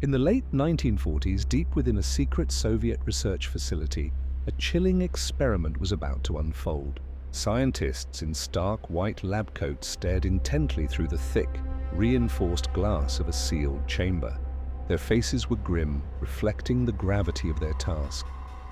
In the late 1940s, deep within a secret Soviet research facility, a chilling experiment was about to unfold. Scientists in stark white lab coats stared intently through the thick, reinforced glass of a sealed chamber. Their faces were grim, reflecting the gravity of their task.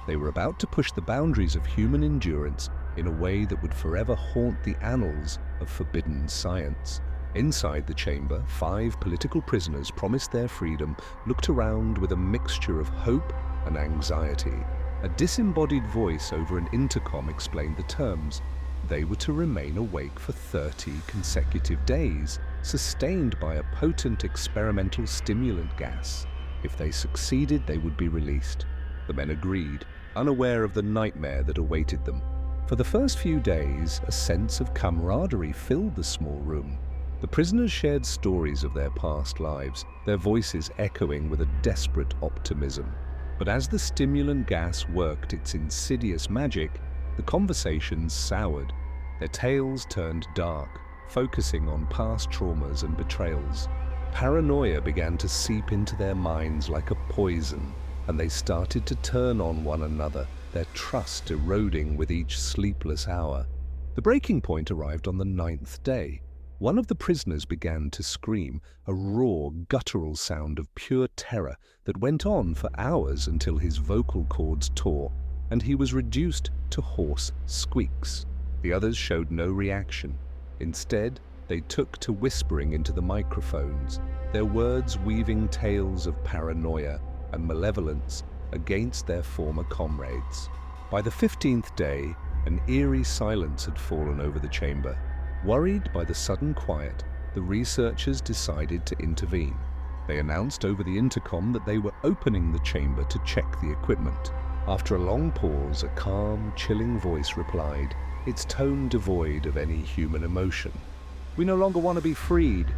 They were about to push the boundaries of human endurance in a way that would forever haunt the annals of forbidden science. Inside the chamber, 5 political prisoners promised their freedom looked around with a mixture of hope and anxiety. A disembodied voice over an intercom explained the terms. They were to remain awake for 30 consecutive days, sustained by a potent experimental stimulant gas. If they succeeded, they would be released. The men agreed, unaware of the nightmare that awaited them. For the first few days, a sense of camaraderie filled the small room. The prisoners shared stories of their past lives, their voices echoing with a desperate optimism. But as the stimulant gas worked its insidious magic, the conversations soured. Their tales turned dark, focusing on past traumas and betrayals. Paranoia began to seep into their minds like a poison, and they started to turn on one another, their trust eroding with each sleepless hour. The breaking point arrived on the 9th day. One of the prisoners began to scream, a raw, guttural sound of pure terror that went on for hours until his vocal cords tore, and he was reduced to hoarse squeaks. The others showed no reaction. Instead, they took to whispering into the microphones, their words weaving tales of paranoia and malevolence against their former comrades. By the 15th day, an eerie silence had fallen over the chamber. Worried by the sudden quiet, the researchers decided to intervene. They announced over the intercom that they were opening the chamber to check the equipment. After a long pause, a calm, chilling voice replied, its tone devoid of any human emotion. "We no longer want to be freed.